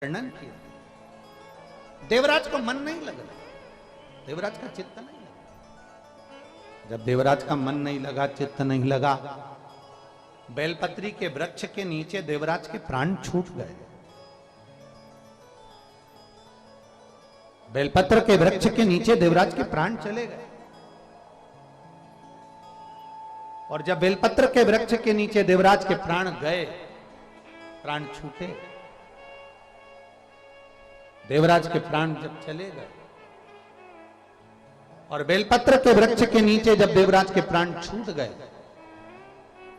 वर्णन किया। देवराज को मन नहीं लग रहा, देवराज का चित्त नहीं लगा। जब देवराज का मन नहीं लगा, चित्त नहीं लगा, बेलपत्री के वृक्ष के नीचे देवराज के प्राण छूट गए। बेलपत्र के वृक्ष के नीचे देवराज के प्राण चले गए। और जब बेलपत्र के वृक्ष के नीचे देवराज के प्राण गए, प्राण छूटे, देवराज के प्राण जब चले गए और बेलपत्र के वृक्ष के नीचे जब देवराज के प्राण छूट गए,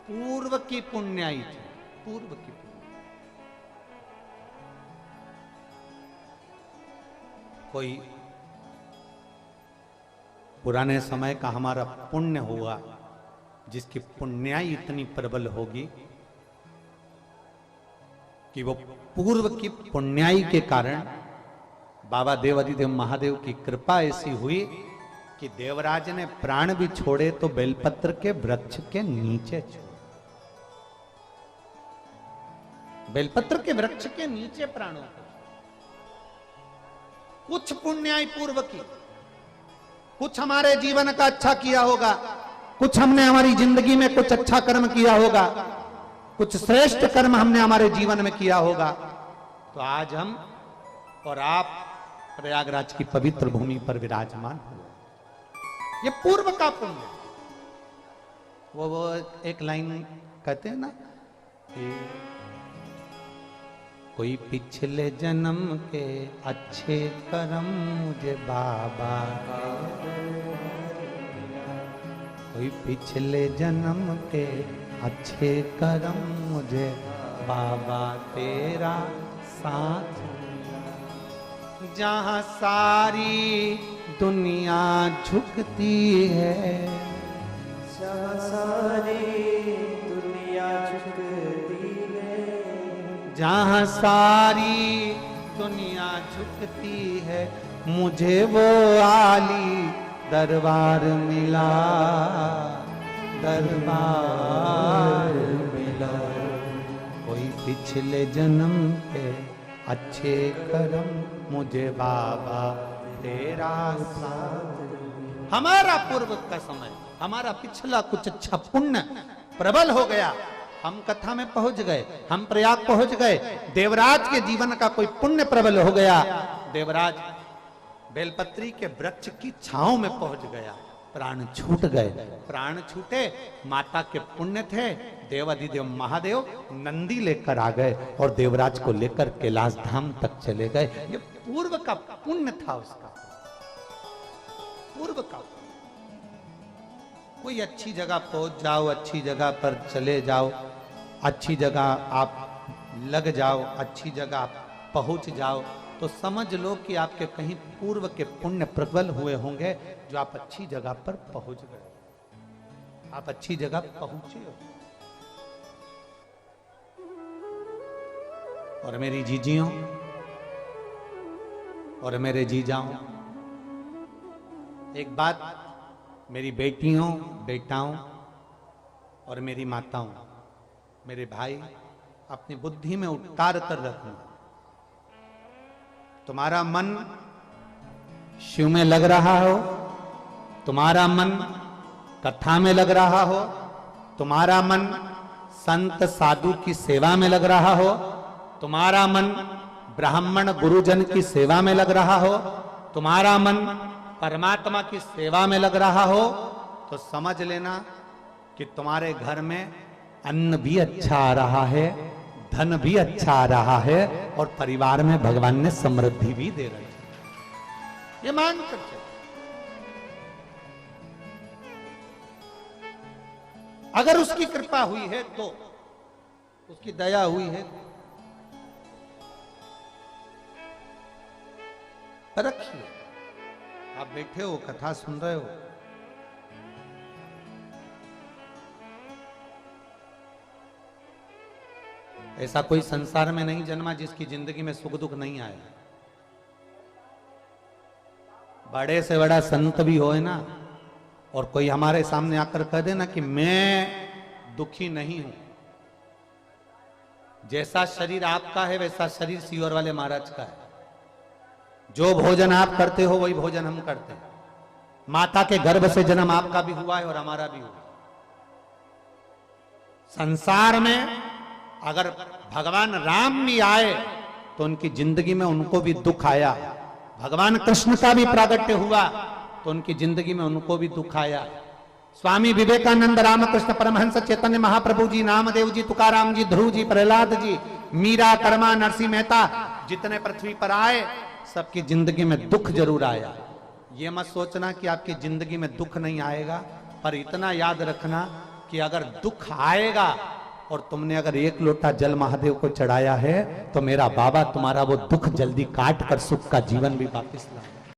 पूर्व की पुण्याई थी, पूर्व की कोई पुराने समय का हमारा पुण्य हुआ, जिसकी पुण्याई इतनी प्रबल होगी कि वो पूर्व की पुण्याई के कारण बाबा देवादिदेव महादेव की कृपा ऐसी हुई कि देवराज ने प्राण भी छोड़े तो बेलपत्र के वृक्ष के नीचे छोड़े। बेलपत्र के वृक्ष के नीचे प्राणों को, कुछ पुण्याई पूर्व की, कुछ हमारे जीवन का अच्छा किया होगा, कुछ हमने हमारी जिंदगी में कुछ अच्छा कर्म किया होगा, कुछ श्रेष्ठ कर्म हमने हमारे जीवन में किया होगा, तो आज हम और आप प्रयागराज की पवित्र भूमि पर विराजमान हुए। ये पूर्व का पुण्य। वो एक लाइन कहते हैं ना कि कोई पिछले जन्म के अच्छे कर्म मुझे बाबा, कोई पिछले जन्म के अच्छे कर्म मुझे बाबा तेरा साथ, जहां सारी दुनिया झुकती है, जहां सारी दुनिया झुकती है, जहां सारी दुनिया झुकती है, मुझे वो आली दरबार मिला, दरबार मिला। कोई पिछले जन्म के अच्छे कर्म मुझे बाबा तेरा साथ। हमारा पूर्व का समय, हमारा पिछला कुछ अच्छा पुण्य प्रबल हो गया, हम कथा में पहुंच गए, हम प्रयाग पहुंच गए, देवराज के जीवन का कोई पुण्य प्रबल हो गया, देवराज बेलपत्री के वृक्ष की छांव में पहुंच गया, प्राण छूट गए। प्राण छूटे, माता के पुण्य थे, देवादिदेव महादेव नंदी लेकर आ गए और देवराज को लेकर कैलाश धाम तक चले गए। ये पूर्व का पुण्य था उसका, पूर्व का। कोई अच्छी जगह पहुंच जाओ, अच्छी जगह पर चले जाओ, अच्छी जगह आप लग जाओ, अच्छी जगह आप पहुंच जाओ, तो समझ लो कि आपके कहीं पूर्व के पुण्य प्रबल हुए होंगे, जो आप अच्छी जगह पर पहुंच गए, आप अच्छी जगह पहुंचे हो। और मेरी जीजियों और मेरे जीजाओं, एक बात मेरी बेटियों, बेटाओं और मेरी माताओं, मेरे भाई, अपनी बुद्धि में उतार कर रखना। तुम्हारा मन शिव में लग रहा हो, तुम्हारा मन कथा में लग रहा हो, तुम्हारा मन संत साधु की सेवा में लग रहा हो, तुम्हारा मन ब्राह्मण गुरुजन की सेवा में लग रहा हो, तुम्हारा मन परमात्मा की सेवा में लग रहा हो, तो समझ लेना कि तुम्हारे घर में अन्न भी अच्छा आ रहा है, धन भी अच्छा आ रहा है, और परिवार में भगवान ने समृद्धि भी दे रही है। ये मान कर चलो। अगर उसकी कृपा हुई है तो, उसकी दया हुई है, रखिए। आप बैठे हो, कथा सुन रहे हो, ऐसा कोई संसार में नहीं जन्मा जिसकी जिंदगी में सुख दुख नहीं आया। बड़े से बड़ा संत भी होए ना, और कोई हमारे सामने आकर कह देना कि मैं दुखी नहीं हूं, जैसा शरीर आपका है वैसा शरीर सीहोर वाले महाराज का है। जो भोजन आप करते हो वही भोजन हम करते हैं। माता के गर्भ से जन्म आपका भी हुआ है और हमारा भी हुआ। संसार में अगर भगवान राम भी आए तो उनकी जिंदगी में उनको भी दुख आया। भगवान कृष्ण का भी प्रागट्य हुआ तो उनकी जिंदगी में उनको भी दुख आया। स्वामी विवेकानंद, रामकृष्ण परमहंस, चैतन्य महाप्रभु जी, नामदेव जी, तुकाराम जी, ध्रुव जी, प्रहलाद जी, मीरा, कर्मा, नरसिंह मेहता, जितने पृथ्वी पर आए सबकी जिंदगी में दुख जरूर आया। ये मत सोचना कि आपकी जिंदगी में दुख नहीं आएगा, पर इतना याद रखना कि अगर दुख आएगा और तुमने अगर एक लोटा जल महादेव को चढ़ाया है तो मेरा बाबा तुम्हारा वो दुख जल्दी काट कर सुख का जीवन भी वापस लाएगा।